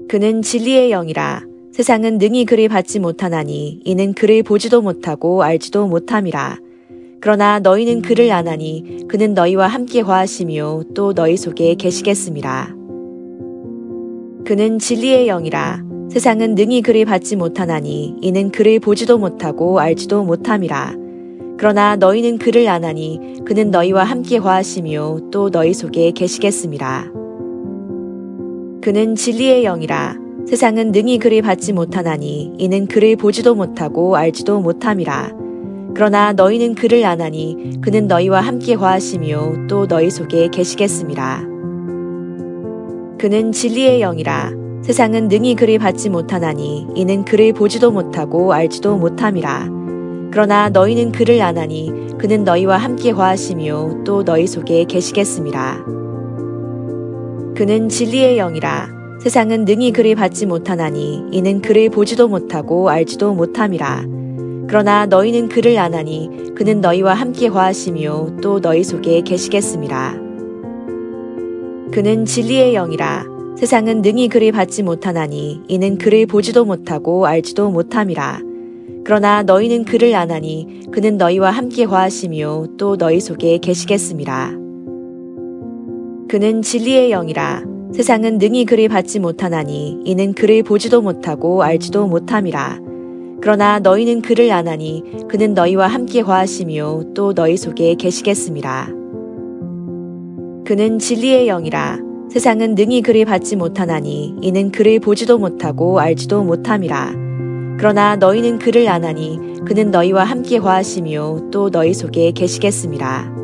그는 진리의 영이라. 세상은 능히 그를 받지 못하나니 이는 그를 보지도 못하고 알지도 못함이라. 그러나 너희는 그를 아나니 그는 너희와 함께 화하시며 또 너희 속에 계시겠음이라. 그는 진리의 영이라. 세상은 능히 그를 받지 못하나니 이는 그를 보지도 못하고 알지도 못함이라. 그러나 너희는 그를 아나니 그는 너희와 함께 화하시며 또 너희 속에 계시겠음이라. 그는 진리의 영이라. 세상은 능히 그를 받지 못하나니 이는 그를 보지도 못하고 알지도 못함이라. 그러나 너희는 그를 아나니 그는 너희와 함께 화하시며 또 너희 속에 계시겠음이라. 그는 진리의 영이라. 세상은 능히 그를 받지 못하나니 이는 그를 보지도 못하고 알지도 못함이라. 그러나 너희는 그를 아나니 그는 너희와 함께 화하시며 또 너희 속에 계시겠음이라. 그는 진리의 영이라. 세상은 능히 그를 받지 못하나니 이는 그를 보지도 못하고 알지도 못함이라. 그러나 너희는 그를 아나니 그는 너희와 함께 화하시며 또 너희 속에 계시겠음이라. 그는 진리의 영이라. 세상은 능히 그를 받지 못하나니 이는 그를 보지도 못하고 알지도 못함이라. 그러나 너희는 그를 아나니 그는 너희와 함께 화하시며 또 너희 속에 계시겠음이라. 그는 진리의 영이라. 세상은 능히 그를 받지 못하나니 이는 그를 보지도 못하고 알지도 못함이라. 그러나 너희는 그를 아나니 그는 너희와 함께 화하시며 또 너희 속에 계시겠음이라. 그는 진리의 영이라. 세상은 능히 그를 받지 못하나니 이는 그를 보지도 못하고 알지도 못함이라. 그러나 너희는 그를 아나니 그는 너희와 함께 화하시며 또 너희 속에 계시겠음이라.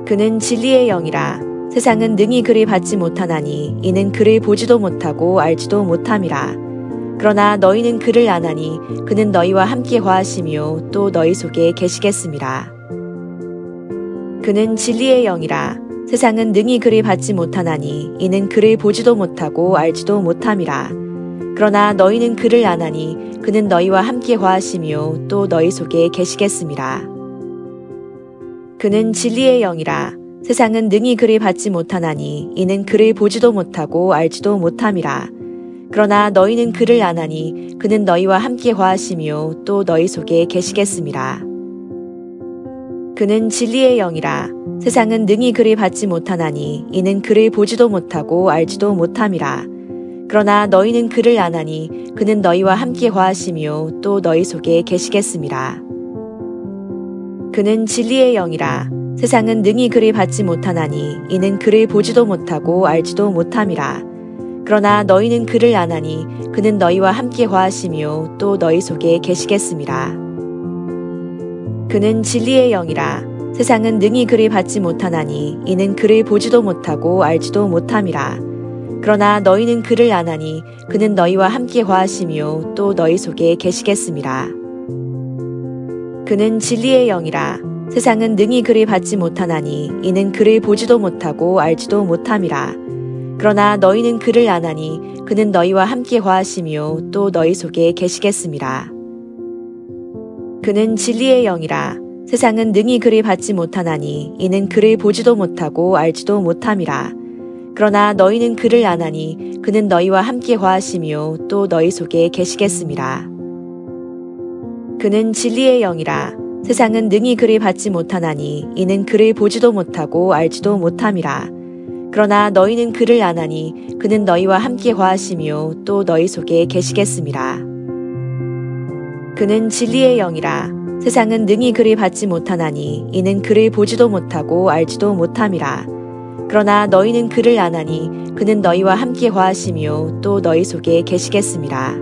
그는 진리의 영이라. 세상은 능히 그를 받지 못하나니 이는 그를 보지도 못하고 알지도 못함이라. 그러나 너희는 그를 아나니 그는 너희와 함께 화하시며 또 너희 속에 계시겠음이라. 그는 진리의 영이라. 세상은 능히 그를 받지 못하나니 이는 그를 보지도 못하고 알지도 못함이라. 그러나 너희는 그를 아나니 그는 너희와 함께 화하시며 또 너희 속에 계시겠음이라. 그는 진리의 영이라. 세상은 능히 그를 받지 못하나니 이는 그를 보지도 못하고 알지도 못함이라. 그러나 너희는 그를 아나니 그는 너희와 함께 화하시며 또 너희 속에 계시겠음이라. 그는 진리의 영이라. 세상은 능히 그를 받지 못하나니 이는 그를 보지도 못하고 알지도 못함이라. 그러나 너희는 그를 아나니 그는 너희와 함께 화하시며 또 너희 속에 계시겠음이라. 그는 진리의 영이라. 세상은 능히 그를 받지 못하나니 이는 그를 보지도 못하고 알지도 못함이라. 그러나 너희는 그를 아나니 그는 너희와 함께 화하시며 또 너희 속에 계시겠음이라. 그는 진리의 영이라. 세상은 능히 그를 받지 못하나니 이는 그를 보지도 못하고 알지도 못함이라. 그러나 너희는 그를 아나니 그는 너희와 함께 화하시며 또 너희 속에 계시겠음이라. 그는 진리의 영이라. 세상은 능히 그를 받지 못하나니 이는 그를 보지도 못하고 알지도 못함이라. 그러나 너희는 그를 아나니 그는 너희와 함께 화하시며 또 너희 속에 계시겠음이라. 그는 진리의 영이라. 세상은 능히 그를 받지 못하나니 이는 그를 보지도 못하고 알지도 못함이라. 그러나 너희는 그를 아나니 그는 너희와 함께 화하시며 또 너희 속에 계시겠음이라. 그는 진리의 영이라. 세상은 능히 그를 받지 못하나니 이는 그를 보지도 못하고 알지도 못함이라. 그러나 너희는 그를 아나니 그는 너희와 함께 화하시며 또 너희 속에 계시겠음이라. 그는 진리의 영이라. 세상은 능히 그를 받지 못하나니 이는 그를 보지도 못하고 알지도 못함이라. 그러나 너희는 그를 아나니 그는 너희와 함께 화하시며 또 너희 속에 계시겠음이라.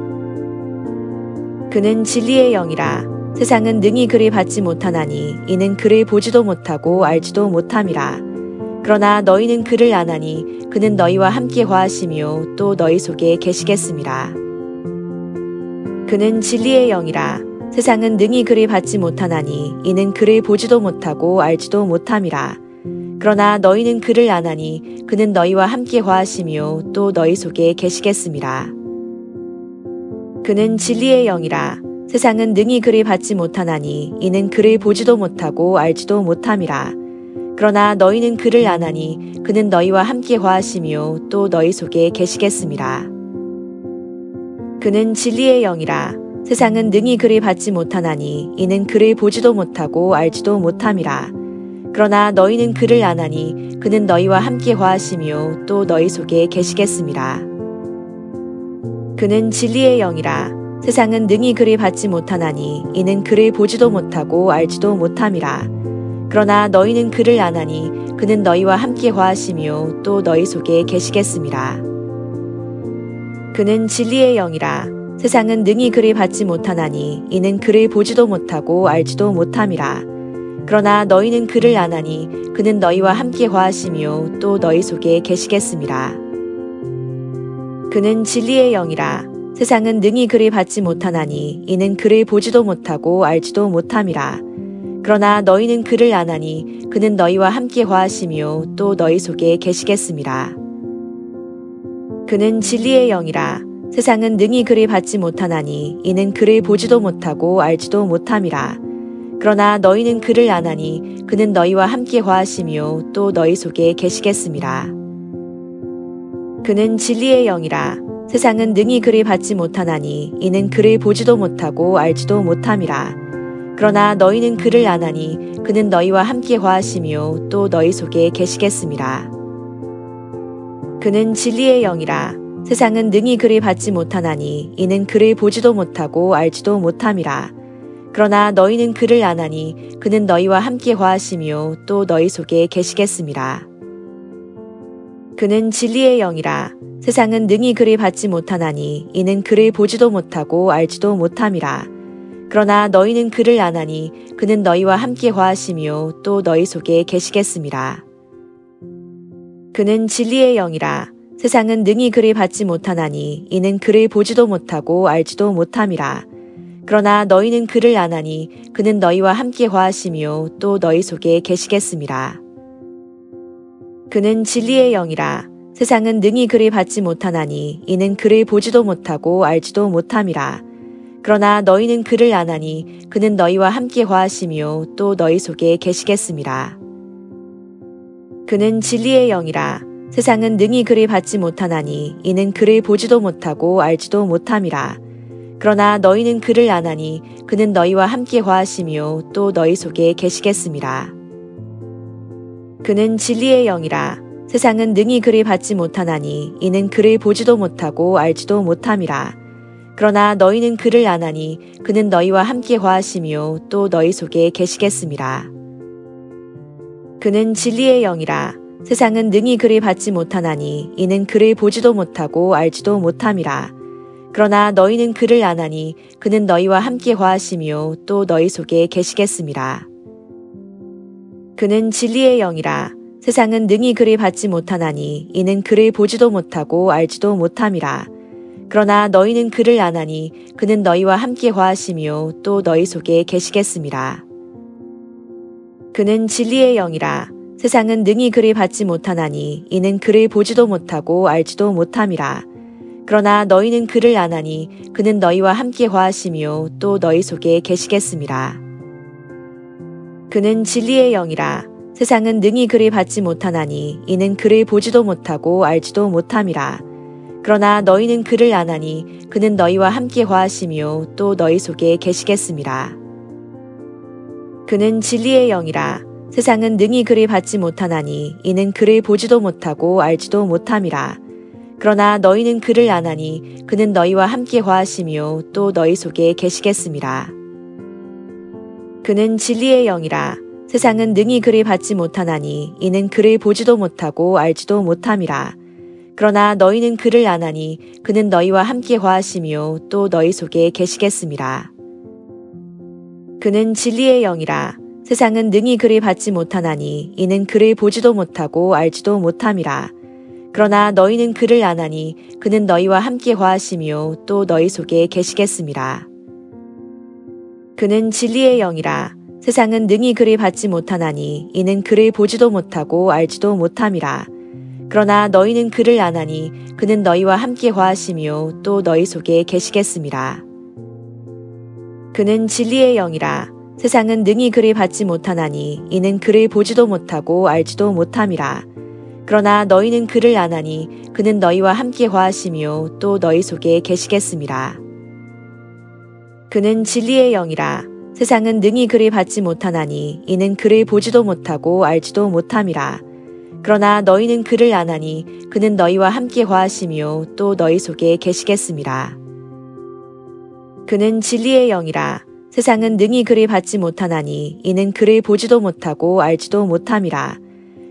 그는 진리의 영이라. 세상은 능히 그를 받지 못하나니 이는 그를 보지도 못하고 알지도 못함이라. 그러나 너희는 그를 아나니 그는 너희와 함께 화하시며 또 너희 속에 계시겠음이라. 그는 진리의 영이라. 세상은 능히 그를 받지 못하나니 이는 그를 보지도 못하고 알지도 못함이라. 그러나 너희는 그를 아나니 그는 너희와 함께 화하시며 또 너희 속에 계시겠음이라. 그는 진리의 영이라. 세상은 능히 그를 받지 못하나니 이는 그를 보지도 못하고 알지도 못함이라. 그러나 너희는 그를 아나니 그는 너희와 함께 화하시며 또 너희 속에 계시겠음이라. 그는 진리의 영이라. 세상은 능히 그를 받지 못하나니 이는 그를 보지도 못하고 알지도 못함이라. 그러나 너희는 그를 아나니 그는 너희와 함께 화하시며 또 너희 속에 계시겠음이라. 그는 진리의 영이라. 세상은 능히 그를 받지 못하나니 이는 그를 보지도 못하고 알지도 못함이라. 그러나 너희는 그를 아나니 그는 너희와 함께 화하시며 또 너희 속에 계시겠음이라. 그는 진리의 영이라. 세상은 능히 그를 받지 못하나니 이는 그를 보지도 못하고 알지도 못함이라. 그러나 너희는 그를 아나니 그는 너희와 함께 화하시며 또 너희 속에 계시겠음이라. 그는 진리의 영이라. 세상은 능히 그를 받지 못하나니 이는 그를 보지도 못하고 알지도 못함이라. 그러나 너희는 그를 아나니 그는 너희와 함께 화하시며 또 너희 속에 계시겠음이라. 그는 진리의 영이라. 세상은 능히 그를 받지 못하나니 이는 그를 보지도 못하고 알지도 못함이라. 그러나 너희는 그를 아나니 그는 너희와 함께 화하시며 또 너희 속에 계시겠음이라. 그는 진리의 영이라. 세상은 능히 그를 받지 못하나니 이는 그를 보지도 못하고 알지도 못함이라. 그러나 너희는 그를 아나니 그는 너희와 함께 화하시며 또 너희 속에 계시겠음이라. 그는 진리의 영이라. 세상은 능히 그를 받지 못하나니 이는 그를 보지도 못하고 알지도 못함이라. 그러나 너희는 그를 아나니 그는 너희와 함께 화하시며 또 너희 속에 계시겠음이라. 그는 진리의 영이라. 세상은 능히 그를 받지 못하나니 이는 그를 보지도 못하고 알지도 못함이라. 그러나 너희는 그를 아나니 그는 너희와 함께 화하시며 또 너희 속에 계시겠음이라. 그는 진리의 영이라. 세상은 능히 그를 받지 못하나니 이는 그를 보지도 못하고 알지도 못함이라. 그러나 너희는 그를 아나니 그는 너희와 함께 화하시며 또 너희 속에 계시겠음이라. 그는 진리의 영이라. 세상은 능히 그를 받지 못하나니 이는 그를 보지도 못하고 알지도 못함이라. 그러나 너희는 그를 아나니 그는 너희와 함께 화하시며 또 너희 속에 계시겠음이라. 그는 진리의 영이라. 세상은 능히 그를 받지 못하나니 이는 그를 보지도 못하고 알지도 못함이라. 그러나 너희는 그를 아나니 그는 너희와 함께 화하시며 또 너희 속에 계시겠음이라. 그는 진리의 영이라. 세상은 능히 그를 받지 못하나니 이는 그를 보지도 못하고 알지도 못함이라. 그러나 너희는 그를 아나니 그는 너희와 함께 화하시며 또 너희 속에 계시겠음이라. 그는 진리의 영이라. 세상은 능히 그를 받지 못하나니 이는 그를 보지도 못하고 알지도 못함이라. 그러나 너희는 그를 아나니 그는 너희와 함께 화하시며 또 너희 속에 계시겠음이라. 그는 진리의 영이라. 세상은 능히 그를 받지 못하나니 이는 그를 보지도 못하고 알지도 못함이라. 그러나 너희는 그를 아나니 그는 너희와 함께 화하시며 또 너희 속에 계시겠음이라. 그는 진리의 영이라. 세상은 능히 그를 받지 못하나니 이는 그를 보지도 못하고 알지도 못함이라. 그러나 너희는 그를 아나니 그는 너희와 함께 화하시며 또 너희 속에 계시겠음이라. 그는 진리의 영이라. 세상은 능히 그를 받지 못하나니 이는 그를 보지도 못하고 알지도 못함이라. 그러나 너희는 그를 아나니 그는 너희와 함께 화하시며 또 너희 속에 계시겠음이라. 그는 진리의 영이라. 세상은 능히 그를 받지 못하나니 이는 그를 보지도 못하고 알지도 못함이라. 그러나 너희는 그를 아나니 그는 너희와 함께 화하시며 또 너희 속에 계시겠음이라. 그는 진리의 영이라. 세상은 능히 그를 받지 못하나니 이는 그를 보지도 못하고 알지도 못함이라. 그러나 너희는 그를 아나니 그는 너희와 함께 화하시며 또 너희 속에 계시겠음이라. 그는 진리의 영이라. 세상은 능히 그를 받지 못하나니 이는 그를 보지도 못하고 알지도 못함이라. 그러나 너희는 그를 아나니 그는 너희와 함께 화하시며 또 너희 속에 계시겠음이라. 그는 진리의 영이라. 세상은 능히 그를 받지 못하나니 이는 그를 보지도 못하고 알지도 못함이라. 그러나 너희는 그를 아나니 그는 너희와 함께 화하시며 또 너희 속에 계시겠음이라. 그는 진리의 영이라. 세상은 능히 그를 받지 못하나니 이는 그를 보지도 못하고 알지도 못함이라. 그러나 너희는 그를 아나니 그는 너희와 함께 거하시며 또 너희 속에 계시겠음이라. 그는 진리의 영이라. 세상은 능히 그를 받지 못하나니 이는 그를 보지도 못하고 알지도 못함이라. 그러나 너희는 그를 아나니 그는 너희와 함께 거하시며 또 너희 속에 계시겠음이라. 그는 진리의 영이라. 세상은 능히 그를 받지 못하나니 이는 그를 보지도 못하고 알지도 못함이라.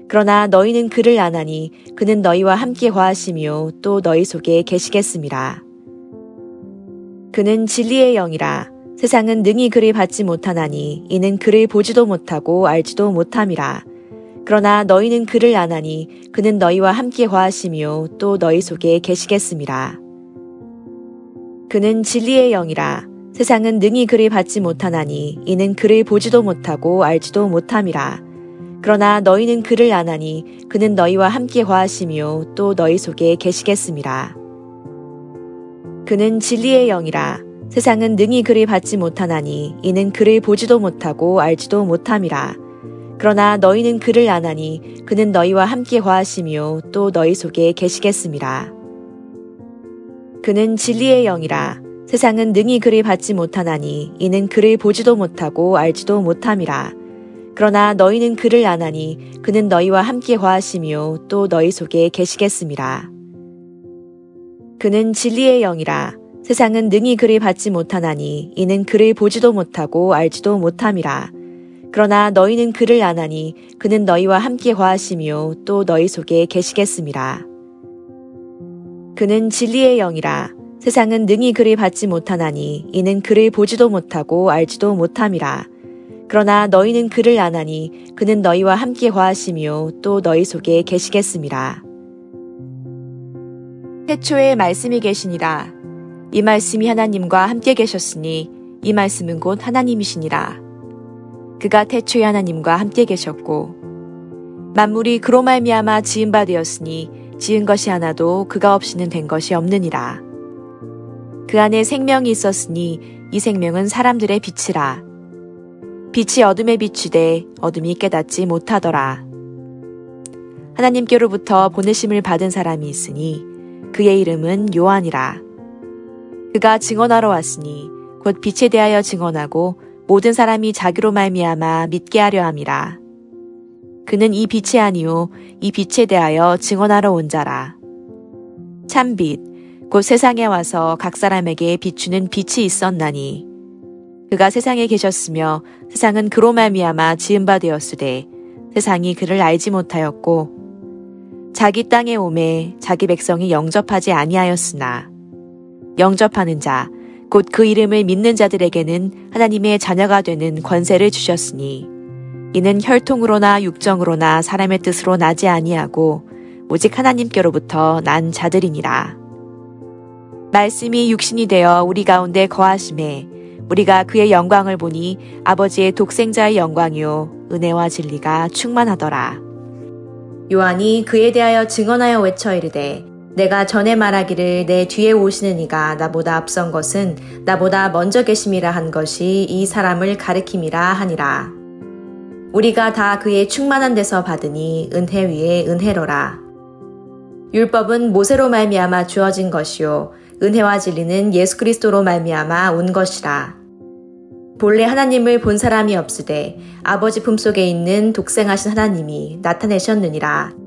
그러나 너희는 그를 아나니 그는 너희와 함께 거하시며 또 너희 속에 계시겠음이라. 그는 진리의 영이라. 세상은 능히 그를 받지 못하나니 이는 그를 보지도 못하고 알지도 못함이라. 그러나 너희는 그를 아나니 그는 너희와 함께 거하시며 또 너희 속에 계시겠음이라. 그는 진리의 영이라. 세상은 능히 그를 받지 못하나니 이는 그를 보지도 못하고 알지도 못함이라. 그러나 너희는 그를 아나니 그는 너희와 함께 거하시며 또 너희 속에 계시겠음이라. 그는 진리의 영이라. 세상은 능히 그를 받지 못하나니 이는 그를 보지도 못하고 알지도 못함이라. 그러나 너희는 그를 아나니 그는 너희와 함께 거하시며 또 너희 속에 계시겠음이라. 그는 진리의 영이라. 세상은 능히 그를 받지 못하나니 이는 그를 보지도 못하고 알지도 못함이라. 그러나 너희는 그를 아나니 그는 너희와 함께 거하시며 또 너희 속에 계시겠음이라. 그는 진리의 영이라. 세상은 능히 그를 받지 못하나니 이는 그를 보지도 못하고 알지도 못함이라. 그러나 너희는 그를 아나니 그는 너희와 함께 거하시며 또 너희 속에 계시겠음이라. 그는 진리의 영이라. 세상은 능히 그를 받지 못하나니 이는 그를 보지도 못하고 알지도 못함이라. 그러나 너희는 그를 아나니 그는 너희와 함께 거하시며 또 너희 속에 계시겠음이라. 태초에 말씀이 계시니라. 이 말씀이 하나님과 함께 계셨으니 이 말씀은 곧 하나님이시니라. 그가 태초에 하나님과 함께 계셨고 만물이 그로 말미암아 지은 바 되었으니 지은 것이 하나도 그가 없이는 된 것이 없느니라. 그 안에 생명이 있었으니 이 생명은 사람들의 빛이라. 빛이 어둠에 비추되 어둠이 깨닫지 못하더라. 하나님께로부터 보내심을 받은 사람이 있으니 그의 이름은 요한이라. 그가 증언하러 왔으니 곧 빛에 대하여 증언하고 모든 사람이 자기로 말미암아 믿게 하려 함이라. 그는 이 빛이 아니요 이 빛에 대하여 증언하러 온 자라. 참빛 곧 세상에 와서 각 사람에게 비추는 빛이 있었나니 그가 세상에 계셨으며 세상은 그로 말미암아 지은 바 되었으되 세상이 그를 알지 못하였고 자기 땅에 오매 자기 백성이 영접하지 아니하였으나 영접하는 자 곧 그 이름을 믿는 자들에게는 하나님의 자녀가 되는 권세를 주셨으니 이는 혈통으로나 육정으로나 사람의 뜻으로 나지 아니하고 오직 하나님께로부터 난 자들이니라. 말씀이 육신이 되어 우리 가운데 거하심에 우리가 그의 영광을 보니 아버지의 독생자의 영광이요 은혜와 진리가 충만하더라. 요한이 그에 대하여 증언하여 외쳐 이르되 내가 전에 말하기를 내 뒤에 오시는 이가 나보다 앞선 것은 나보다 먼저 계심이라 한 것이 이 사람을 가리킴이라 하니라. 우리가 다 그의 충만한 데서 받으니 은혜 위에 은혜로라. 율법은 모세로 말미암아 주어진 것이요 은혜와 진리는 예수 그리스도로 말미암아 온 것이라. 본래 하나님을 본 사람이 없으되 아버지 품속에 있는 독생하신 하나님이 나타내셨느니라.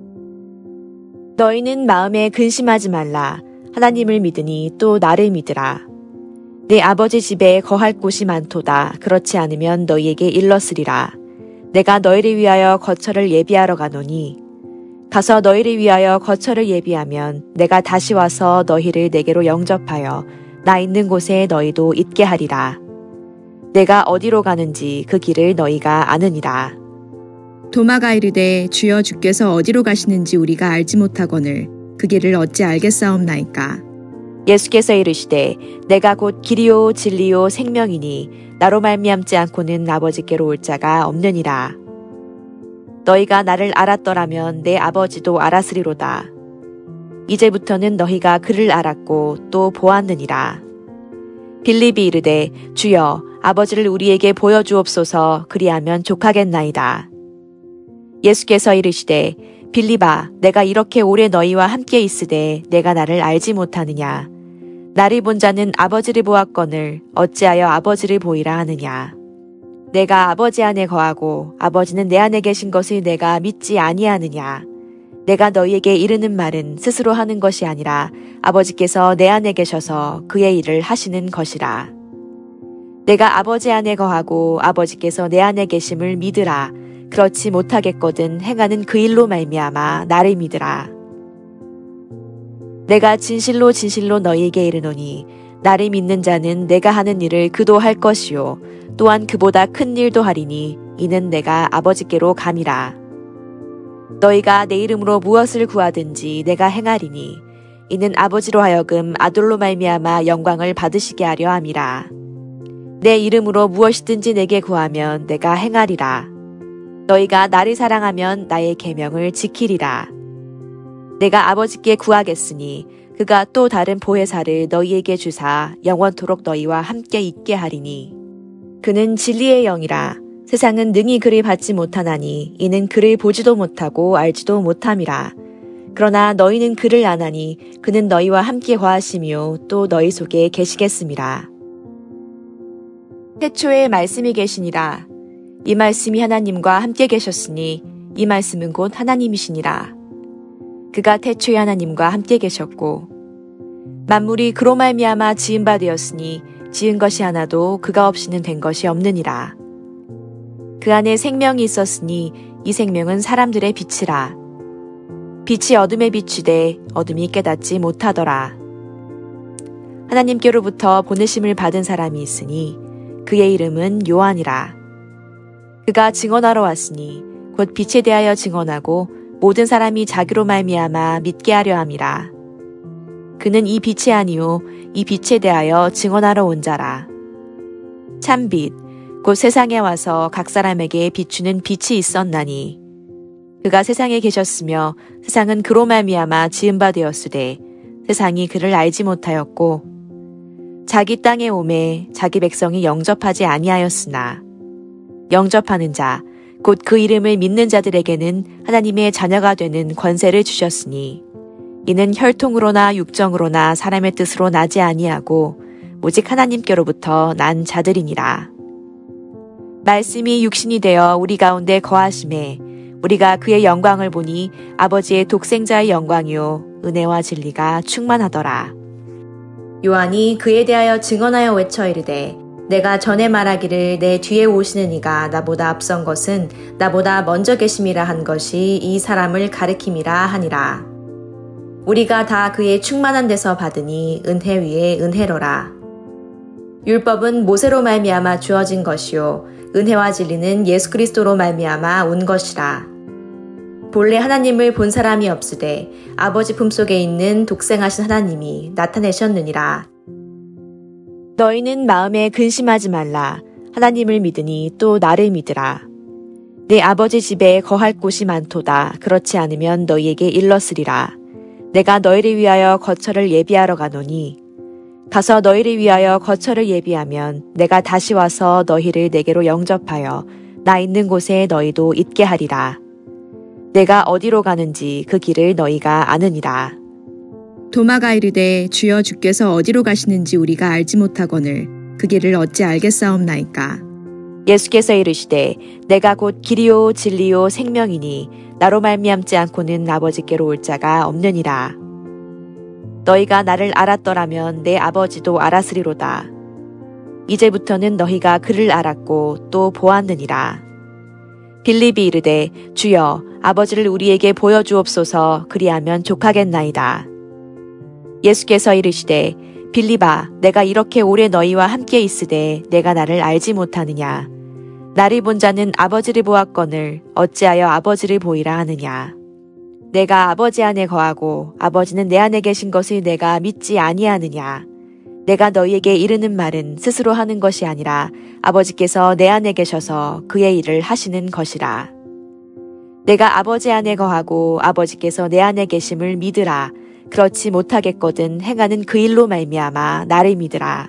너희는 마음에 근심하지 말라. 하나님을 믿으니 또 나를 믿으라. 내 아버지 집에 거할 곳이 많도다. 그렇지 않으면 너희에게 일렀으리라. 내가 너희를 위하여 거처를 예비하러 가노니 가서 너희를 위하여 거처를 예비하면 내가 다시 와서 너희를 내게로 영접하여 나 있는 곳에 너희도 있게 하리라. 내가 어디로 가는지 그 길을 너희가 아느니라. 도마가 이르되 주여 주께서 어디로 가시는지 우리가 알지 못하거늘 그 길을 어찌 알겠사옵나이까. 예수께서 이르시되 내가 곧 길이요 진리요 생명이니 나로 말미암지 않고는 아버지께로 올 자가 없느니라. 너희가 나를 알았더라면 내 아버지도 알았으리로다. 이제부터는 너희가 그를 알았고 또 보았느니라. 빌립이 이르되 주여 아버지를 우리에게 보여주옵소서. 그리하면 족하겠나이다. 예수께서 이르시되 빌립아, 내가 이렇게 오래 너희와 함께 있으되 내가 나를 알지 못하느냐? 나를 본 자는 아버지를 보았거늘 어찌하여 아버지를 보이라 하느냐? 내가 아버지 안에 거하고 아버지는 내 안에 계신 것을 내가 믿지 아니하느냐? 내가 너희에게 이르는 말은 스스로 하는 것이 아니라 아버지께서 내 안에 계셔서 그의 일을 하시는 것이라. 내가 아버지 안에 거하고 아버지께서 내 안에 계심을 믿으라. 그렇지 못하겠거든 행하는 그 일로 말미암아 나를 믿으라. 내가 진실로 진실로 너희에게 이르노니 나를 믿는 자는 내가 하는 일을 그도 할 것이요 또한 그보다 큰 일도 하리니 이는 내가 아버지께로 감이라. 너희가 내 이름으로 무엇을 구하든지 내가 행하리니 이는 아버지로 하여금 아들로 말미암아 영광을 받으시게 하려 함이라. 내 이름으로 무엇이든지 내게 구하면 내가 행하리라. 너희가 나를 사랑하면 나의 계명을 지키리라. 내가 아버지께 구하겠으니 그가 또 다른 보혜사를 너희에게 주사 영원토록 너희와 함께 있게 하리니 그는 진리의 영이라. 세상은 능히 그를 받지 못하나니 이는 그를 보지도 못하고 알지도 못함이라. 그러나 너희는 그를 아나니 그는 너희와 함께 거하시며 또 너희 속에 계시겠음이라. 태초에 말씀이 계시니라. 이 말씀이 하나님과 함께 계셨으니 이 말씀은 곧 하나님이시니라. 그가 태초에 하나님과 함께 계셨고 만물이 그로 말미암아 지은 바 되었으니 지은 것이 하나도 그가 없이는 된 것이 없느니라. 그 안에 생명이 있었으니 이 생명은 사람들의 빛이라. 빛이 어둠에 비추되 어둠이 깨닫지 못하더라. 하나님께로부터 보내심을 받은 사람이 있으니 그의 이름은 요한이라. 그가 증언하러 왔으니 곧 빛에 대하여 증언하고 모든 사람이 자기로 말미암아 믿게 하려 함이라. 그는 이 빛이 아니요 이 빛에 대하여 증언하러 온 자라. 참빛 곧 세상에 와서 각 사람에게 비추는 빛이 있었나니 그가 세상에 계셨으며 세상은 그로 말미암아 지은 바 되었으되 세상이 그를 알지 못하였고 자기 땅에 오매 자기 백성이 영접하지 아니하였으나 영접하는 자 곧 그 이름을 믿는 자들에게는 하나님의 자녀가 되는 권세를 주셨으니 이는 혈통으로나 육정으로나 사람의 뜻으로 나지 아니하고 오직 하나님께로부터 난 자들이니라. 말씀이 육신이 되어 우리 가운데 거하심에 우리가 그의 영광을 보니 아버지의 독생자의 영광이요 은혜와 진리가 충만하더라. 요한이 그에 대하여 증언하여 외쳐 이르되 내가 전에 말하기를 내 뒤에 오시는 이가 나보다 앞선 것은 나보다 먼저 계심이라 한 것이 이 사람을 가리킴이라 하니라. 우리가 다 그의 충만한 데서 받으니 은혜 위에 은혜로라. 율법은 모세로 말미암아 주어진 것이요 은혜와 진리는 예수 그리스도로 말미암아 온 것이라. 본래 하나님을 본 사람이 없으되 아버지 품속에 있는 독생하신 하나님이 나타내셨느니라. 너희는 마음에 근심하지 말라. 하나님을 믿으니 또 나를 믿으라. 내 아버지 집에 거할 곳이 많도다. 그렇지 않으면 너희에게 일렀으리라. 내가 너희를 위하여 거처를 예비하러 가노니 가서 너희를 위하여 거처를 예비하면 내가 다시 와서 너희를 내게로 영접하여 나 있는 곳에 너희도 있게 하리라. 내가 어디로 가는지 그 길을 너희가 아느니라. 도마가 이르되 주여 주께서 어디로 가시는지 우리가 알지 못하거늘 그 길을 어찌 알겠사옵나이까. 예수께서 이르시되 내가 곧 길이요 진리요 생명이니 나로 말미암지 않고는 아버지께로 올 자가 없느니라. 너희가 나를 알았더라면 내 아버지도 알았으리로다. 이제부터는 너희가 그를 알았고 또 보았느니라. 빌립이 이르되 주여 아버지를 우리에게 보여주옵소서. 그리하면 족하겠나이다. 예수께서 이르시되 빌립아, 내가 이렇게 오래 너희와 함께 있으되 내가 나를 알지 못하느냐? 나를 본 자는 아버지를 보았거늘 어찌하여 아버지를 보이라 하느냐? 내가 아버지 안에 거하고 아버지는 내 안에 계신 것을 내가 믿지 아니하느냐? 내가 너희에게 이르는 말은 스스로 하는 것이 아니라 아버지께서 내 안에 계셔서 그의 일을 하시는 것이라. 내가 아버지 안에 거하고 아버지께서 내 안에 계심을 믿으라. 그렇지 못하겠거든 행하는 그 일로 말미암아 나를 믿으라.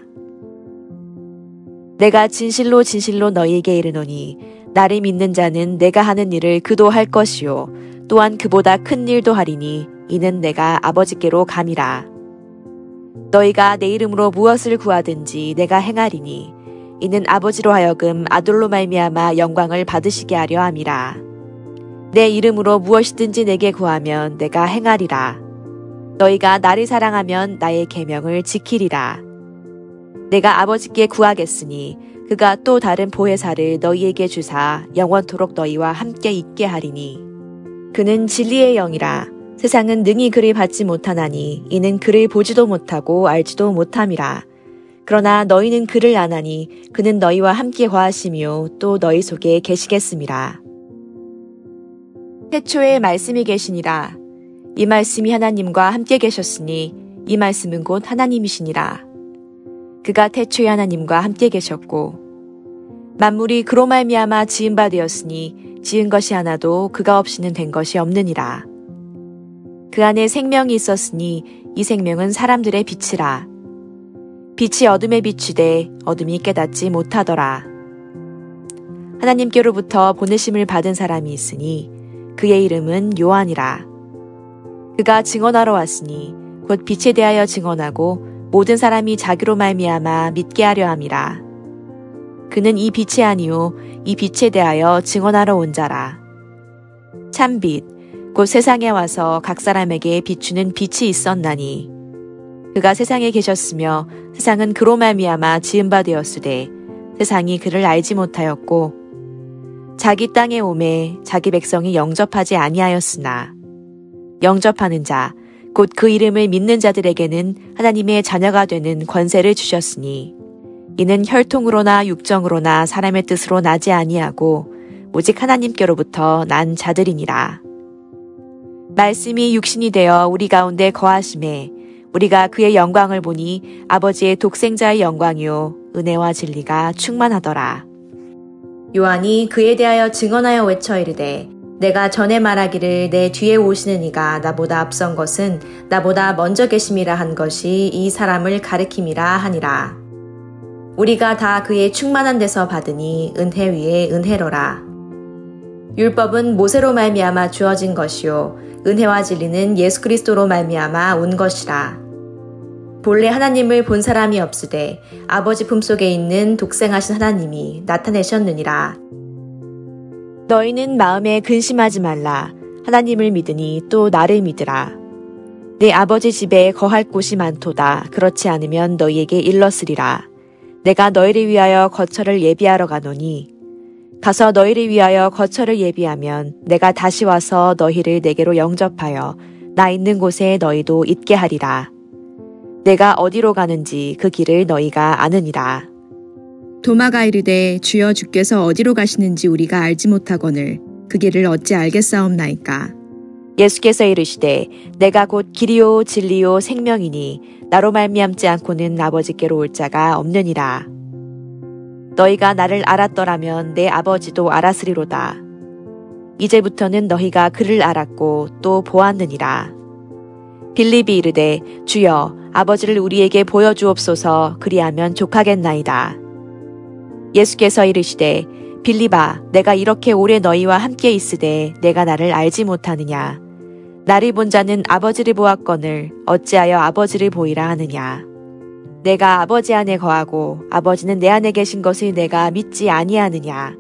내가 진실로 진실로 너희에게 이르노니 나를 믿는 자는 내가 하는 일을 그도 할 것이요 또한 그보다 큰 일도 하리니 이는 내가 아버지께로 감이라. 너희가 내 이름으로 무엇을 구하든지 내가 행하리니 이는 아버지로 하여금 아들로 말미암아 영광을 받으시게 하려 함이라. 내 이름으로 무엇이든지 내게 구하면 내가 행하리라. 너희가 나를 사랑하면 나의 계명을 지키리라. 내가 아버지께 구하겠으니 그가 또 다른 보혜사를 너희에게 주사 영원토록 너희와 함께 있게 하리니 그는 진리의 영이라. 세상은 능히 그를 받지 못하나니 이는 그를 보지도 못하고 알지도 못함이라. 그러나 너희는 그를 아나니 그는 너희와 함께 거하시며 또 너희 속에 계시겠음이라. 태초에 말씀이 계시니라. 이 말씀이 하나님과 함께 계셨으니 이 말씀은 곧 하나님이시니라. 그가 태초에 하나님과 함께 계셨고 만물이 그로 말미암아 지은 바 되었으니 지은 것이 하나도 그가 없이는 된 것이 없느니라. 그 안에 생명이 있었으니 이 생명은 사람들의 빛이라. 빛이 어둠에 비추되 어둠이 깨닫지 못하더라. 하나님께로부터 보내심을 받은 사람이 있으니 그의 이름은 요한이라. 그가 증언하러 왔으니 곧 빛에 대하여 증언하고 모든 사람이 자기로 말미암아 믿게 하려 함이라. 그는 이 빛이 아니요 이 빛에 대하여 증언하러 온 자라. 참빛 곧 세상에 와서 각 사람에게 비추는 빛이 있었나니 그가 세상에 계셨으며 세상은 그로 말미암아 지은 바 되었으되 세상이 그를 알지 못하였고 자기 땅에 오매 자기 백성이 영접하지 아니하였으나 영접하는 자 곧 그 이름을 믿는 자들에게는 하나님의 자녀가 되는 권세를 주셨으니 이는 혈통으로나 육정으로나 사람의 뜻으로 나지 아니하고 오직 하나님께로부터 난 자들이니라. 말씀이 육신이 되어 우리 가운데 거하심에 우리가 그의 영광을 보니 아버지의 독생자의 영광이요 은혜와 진리가 충만하더라. 요한이 그에 대하여 증언하여 외쳐 이르되 내가 전에 말하기를 내 뒤에 오시는 이가 나보다 앞선 것은 나보다 먼저 계심이라 한 것이 이 사람을 가리킴이라 하니라. 우리가 다 그의 충만한 데서 받으니 은혜 위에 은혜로라. 율법은 모세로 말미암아 주어진 것이요 은혜와 진리는 예수 그리스도로 말미암아 온 것이라. 본래 하나님을 본 사람이 없으되 아버지 품속에 있는 독생하신 하나님이 나타내셨느니라. 너희는 마음에 근심하지 말라. 하나님을 믿으니 또 나를 믿으라. 내 아버지 집에 거할 곳이 많도다. 그렇지 않으면 너희에게 일렀으리라. 내가 너희를 위하여 거처를 예비하러 가노니 가서 너희를 위하여 거처를 예비하면 내가 다시 와서 너희를 내게로 영접하여 나 있는 곳에 너희도 있게 하리라. 내가 어디로 가는지 그 길을 너희가 아느니라. 도마가 이르되 주여 주께서 어디로 가시는지 우리가 알지 못하거늘 그 길을 어찌 알겠사옵나이까. 예수께서 이르시되 내가 곧 길이요 진리요 생명이니 나로 말미암지 않고는 아버지께로 올 자가 없느니라. 너희가 나를 알았더라면 내 아버지도 알았으리로다. 이제부터는 너희가 그를 알았고 또 보았느니라. 빌립이 이르되 주여 아버지를 우리에게 보여주옵소서. 그리하면 족하겠나이다. 예수께서 이르시되 빌립아 내가 이렇게 오래 너희와 함께 있으되 내가 나를 알지 못하느냐. 나를 본 자는 아버지를 보았거늘 어찌하여 아버지를 보이라 하느냐. 내가 아버지 안에 거하고 아버지는 내 안에 계신 것을 내가 믿지 아니하느냐.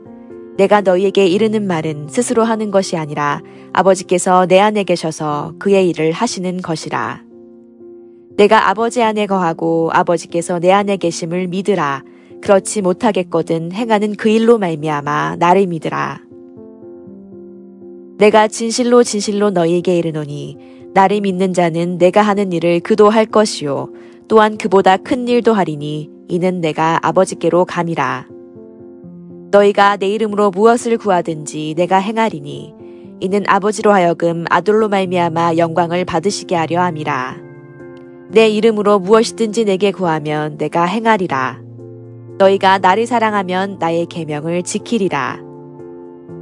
내가 너희에게 이르는 말은 스스로 하는 것이 아니라 아버지께서 내 안에 계셔서 그의 일을 하시는 것이라. 내가 아버지 안에 거하고 아버지께서 내 안에 계심을 믿으라. 그렇지 못하겠거든 행하는 그 일로 말미암아 나를 믿으라. 내가 진실로 진실로 너희에게 이르노니 나를 믿는 자는 내가 하는 일을 그도 할 것이요 또한 그보다 큰 일도 하리니 이는 내가 아버지께로 감이라. 너희가 내 이름으로 무엇을 구하든지 내가 행하리니 이는 아버지로 하여금 아들로 말미암아 영광을 받으시게 하려 함이라. 내 이름으로 무엇이든지 내게 구하면 내가 행하리라. 너희가 나를 사랑하면 나의 계명을 지키리라.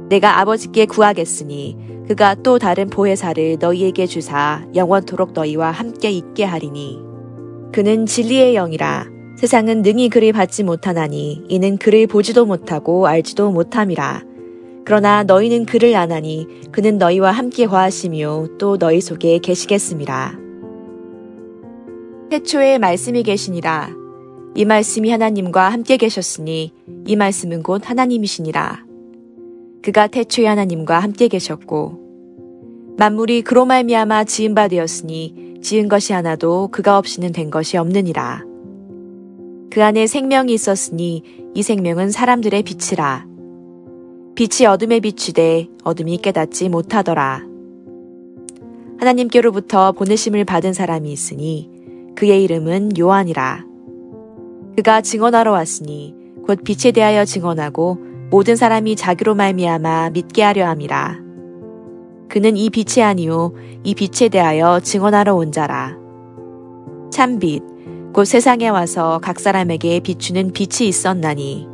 내가 아버지께 구하겠으니 그가 또 다른 보혜사를 너희에게 주사 영원토록 너희와 함께 있게 하리니 그는 진리의 영이라. 세상은 능히 그를 받지 못하나니 이는 그를 보지도 못하고 알지도 못함이라. 그러나 너희는 그를 아나니 그는 너희와 함께 거하시며 또 너희 속에 계시겠음이라. 태초에 말씀이 계시니라. 이 말씀이 하나님과 함께 계셨으니 이 말씀은 곧 하나님이시니라. 그가 태초에 하나님과 함께 계셨고 만물이 그로 말미암아 지은 바 되었으니 지은 것이 하나도 그가 없이는 된 것이 없느니라. 그 안에 생명이 있었으니 이 생명은 사람들의 빛이라. 빛이 어둠에 비추되 어둠이 깨닫지 못하더라. 하나님께로부터 보내심을 받은 사람이 있으니 그의 이름은 요한이라. 그가 증언하러 왔으니 곧 빛에 대하여 증언하고 모든 사람이 자기로 말미암아 믿게 하려 함이라. 그는 이 빛이 아니요 이 빛에 대하여 증언하러 온 자라. 참빛 곧 세상에 와서 각 사람에게 비추는 빛이 있었나니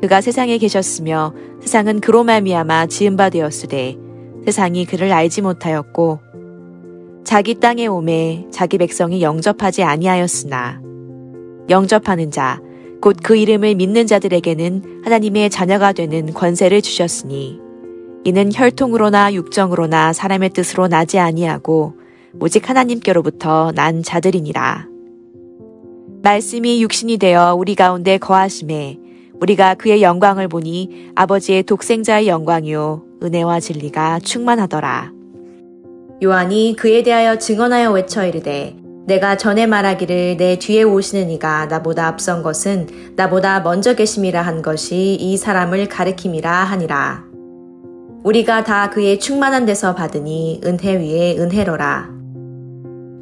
그가 세상에 계셨으며 세상은 그로 말미암아 지은 바 되었으되 세상이 그를 알지 못하였고 자기 땅에 오매 자기 백성이 영접하지 아니하였으나 영접하는 자 곧 그 이름을 믿는 자들에게는 하나님의 자녀가 되는 권세를 주셨으니 이는 혈통으로나 육정으로나 사람의 뜻으로 나지 아니하고 오직 하나님께로부터 난 자들이니라. 말씀이 육신이 되어 우리 가운데 거하심에 우리가 그의 영광을 보니 아버지의 독생자의 영광이요 은혜와 진리가 충만하더라. 요한이 그에 대하여 증언하여 외쳐 이르되 내가 전에 말하기를 내 뒤에 오시는 이가 나보다 앞선 것은 나보다 먼저 계심이라 한 것이 이 사람을 가리킴이라 하니라. 우리가 다 그의 충만한 데서 받으니 은혜 위에 은혜로라.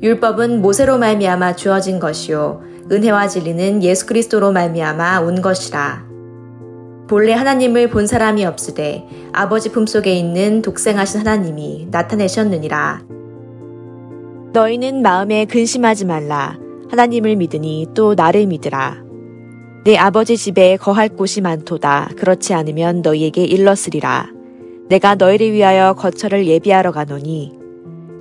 율법은 모세로 말미암아 주어진 것이요 은혜와 진리는 예수 그리스도로 말미암아 온 것이라. 본래 하나님을 본 사람이 없으되 아버지 품속에 있는 독생하신 하나님이 나타내셨느니라. 너희는 마음에 근심하지 말라. 하나님을 믿으니 또 나를 믿으라. 내 아버지 집에 거할 곳이 많도다. 그렇지 않으면 너희에게 일렀으리라. 내가 너희를 위하여 거처를 예비하러 가노니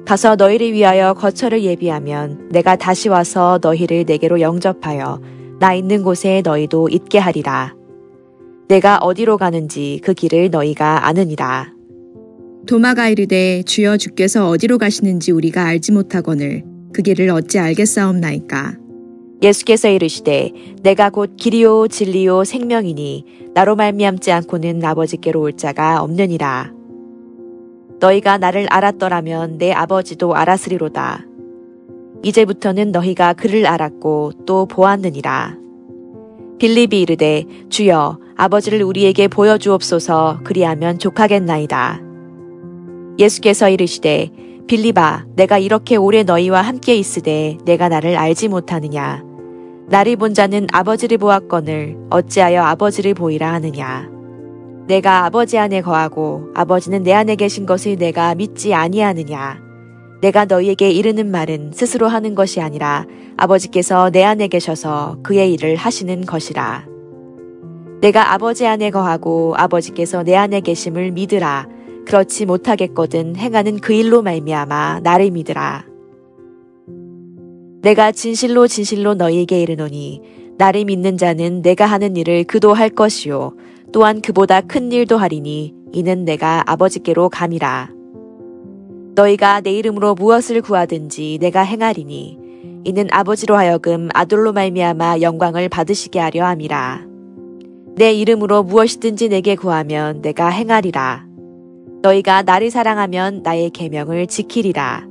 가서 너희를 위하여 거처를 예비하면 내가 다시 와서 너희를 내게로 영접하여 나 있는 곳에 너희도 있게 하리라. 내가 어디로 가는지 그 길을 너희가 아느니라. 도마가 이르되 주여 주께서 어디로 가시는지 우리가 알지 못하거늘 그 길을 어찌 알겠사옵나이까. 예수께서 이르시되 내가 곧 길이요 진리요 생명이니 나로 말미암지 않고는 아버지께로 올 자가 없느니라. 너희가 나를 알았더라면 내 아버지도 알았으리로다. 이제부터는 너희가 그를 알았고 또 보았느니라. 빌립이 이르되 주여 아버지를 우리에게 보여주옵소서. 그리하면 족하겠나이다. 예수께서 이르시되 빌립아 내가 이렇게 오래 너희와 함께 있으되 내가 나를 알지 못하느냐. 나를 본 자는 아버지를 보았거늘 어찌하여 아버지를 보이라 하느냐. 내가 아버지 안에 거하고 아버지는 내 안에 계신 것을 내가 믿지 아니하느냐. 내가 너희에게 이르는 말은 스스로 하는 것이 아니라 아버지께서 내 안에 계셔서 그의 일을 하시는 것이라. 내가 아버지 안에 거하고 아버지께서 내 안에 계심을 믿으라. 그렇지 못하겠거든 행하는 그 일로 말미암아 나를 믿으라. 내가 진실로 진실로 너희에게 이르노니 나를 믿는 자는 내가 하는 일을 그도 할 것이요 또한 그보다 큰 일도 하리니 이는 내가 아버지께로 감이라. 너희가 내 이름으로 무엇을 구하든지 내가 행하리니 이는 아버지로 하여금 아들로 말미암아 영광을 받으시게 하려 함이라. 내 이름으로 무엇이든지 내게 구하면 내가 행하리라. 너희가 나를 사랑하면 나의 계명을 지키리라.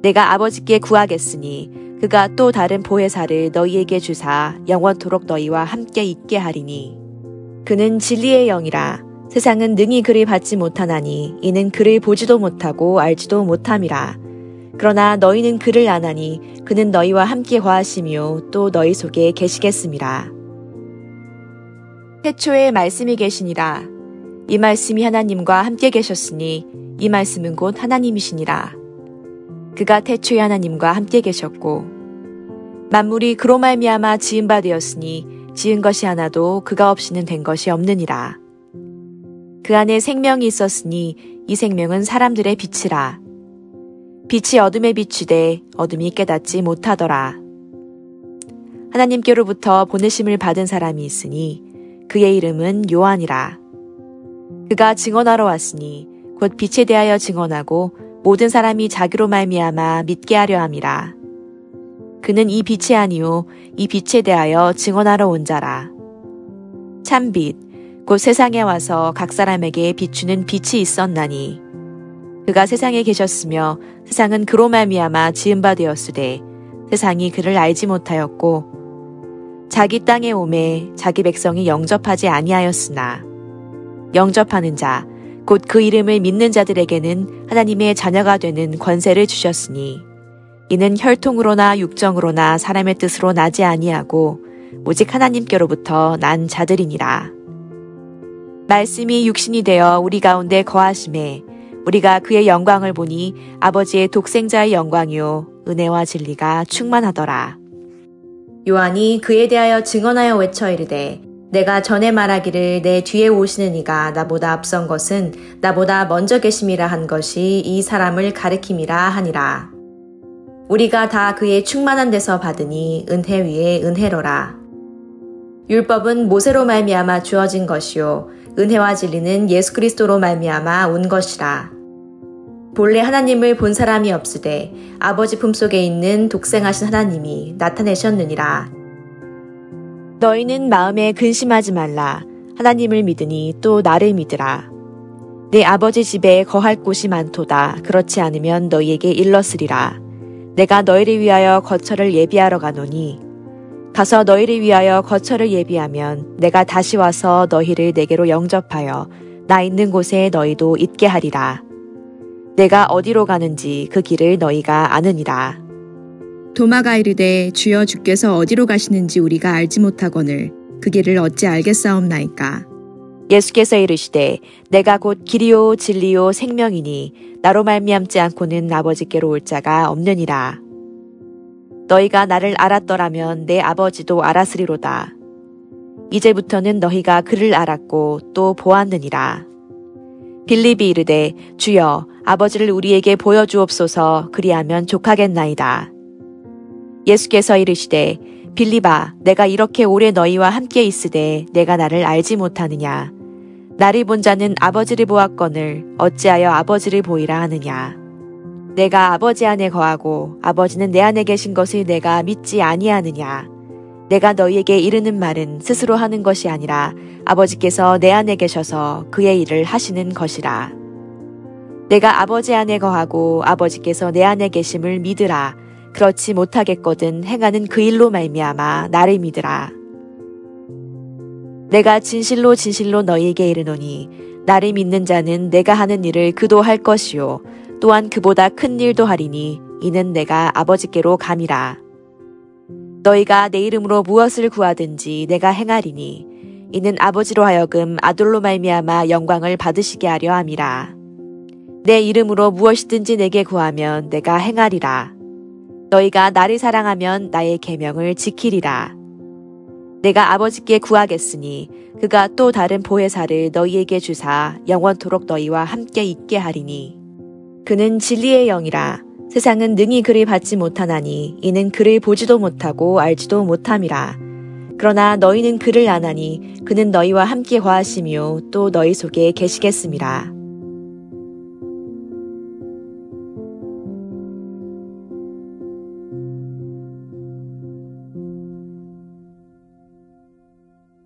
내가 아버지께 구하겠으니 그가 또 다른 보혜사를 너희에게 주사 영원토록 너희와 함께 있게 하리니 그는 진리의 영이라. 세상은 능히 그를 받지 못하나니 이는 그를 보지도 못하고 알지도 못함이라. 그러나 너희는 그를 아나니 그는 너희와 함께 거하시며 또 너희 속에 계시겠음이라. 태초에 말씀이 계시니라. 이 말씀이 하나님과 함께 계셨으니 이 말씀은 곧 하나님이시니라. 그가 태초에 하나님과 함께 계셨고 만물이 그로 말미암아 지은 바 되었으니 지은 것이 하나도 그가 없이는 된 것이 없느니라. 그 안에 생명이 있었으니 이 생명은 사람들의 빛이라. 빛이 어둠에 비추되 어둠이 깨닫지 못하더라. 하나님께로부터 보내심을 받은 사람이 있으니 그의 이름은 요한이라. 그가 증언하러 왔으니 곧 빛에 대하여 증언하고 모든 사람이 자기로 말미암아 믿게 하려 함이라. 그는 이 빛이 아니요 이 빛에 대하여 증언하러 온 자라. 참빛 곧 세상에 와서 각 사람에게 비추는 빛이 있었나니 그가 세상에 계셨으며 세상은 그로 말미암아 지은 바 되었으되 세상이 그를 알지 못하였고 자기 땅에 오매 자기 백성이 영접하지 아니하였으나 영접하는 자 곧 그 이름을 믿는 자들에게는 하나님의 자녀가 되는 권세를 주셨으니 이는 혈통으로나 육정으로나 사람의 뜻으로 나지 아니하고 오직 하나님께로부터 난 자들이니라. 말씀이 육신이 되어 우리 가운데 거하심에 우리가 그의 영광을 보니 아버지의 독생자의 영광이요 은혜와 진리가 충만하더라. 요한이 그에 대하여 증언하여 외쳐 이르되 내가 전에 말하기를 내 뒤에 오시는 이가 나보다 앞선 것은 나보다 먼저 계심이라 한 것이 이 사람을 가리킴이라 하니라. 우리가 다 그의 충만한 데서 받으니 은혜 위에 은혜로라. 율법은 모세로 말미암아 주어진 것이요 은혜와 진리는 예수 그리스도로 말미암아 온 것이라. 본래 하나님을 본 사람이 없으되 아버지 품속에 있는 독생하신 하나님이 나타내셨느니라. 너희는 마음에 근심하지 말라. 하나님을 믿으니 또 나를 믿으라. 내 아버지 집에 거할 곳이 많도다. 그렇지 않으면 너희에게 일렀으리라. 내가 너희를 위하여 거처를 예비하러 가노니 가서 너희를 위하여 거처를 예비하면 내가 다시 와서 너희를 내게로 영접하여 나 있는 곳에 너희도 있게 하리라. 내가 어디로 가는지 그 길을 너희가 아느니라. 도마가 이르되 주여 주께서 어디로 가시는지 우리가 알지 못하거늘 그 길을 어찌 알겠사옵나이까. 예수께서 이르시되 내가 곧 길이요 진리요 생명이니 나로 말미암지 않고는 아버지께로 올 자가 없느니라. 너희가 나를 알았더라면 내 아버지도 알았으리로다. 이제부터는 너희가 그를 알았고 또 보았느니라. 빌립이 이르되 주여 아버지를 우리에게 보여주옵소서. 그리하면 족하겠나이다. 예수께서 이르시되 빌립아 내가 이렇게 오래 너희와 함께 있으되 내가 나를 알지 못하느냐. 나를 본 자는 아버지를 보았거늘 어찌하여 아버지를 보이라 하느냐. 내가 아버지 안에 거하고 아버지는 내 안에 계신 것을 내가 믿지 아니하느냐. 내가 너희에게 이르는 말은 스스로 하는 것이 아니라 아버지께서 내 안에 계셔서 그의 일을 하시는 것이라. 내가 아버지 안에 거하고 아버지께서 내 안에 계심을 믿으라. 그렇지 못하겠거든 행하는 그 일로 말미암아 나를 믿으라. 내가 진실로 진실로 너희에게 이르노니 나를 믿는 자는 내가 하는 일을 그도 할 것이요 또한 그보다 큰 일도 하리니 이는 내가 아버지께로 감이라. 너희가 내 이름으로 무엇을 구하든지 내가 행하리니 이는 아버지로 하여금 아들로 말미암아 영광을 받으시게 하려 함이라. 내 이름으로 무엇이든지 내게 구하면 내가 행하리라. 너희가 나를 사랑하면 나의 계명을 지키리라. 내가 아버지께 구하겠으니 그가 또 다른 보혜사를 너희에게 주사 영원토록 너희와 함께 있게 하리니 그는 진리의 영이라. 세상은 능히 그를 받지 못하나니 이는 그를 보지도 못하고 알지도 못함이라. 그러나 너희는 그를 아나니 그는 너희와 함께 거하시며 또 너희 속에 계시겠음이라.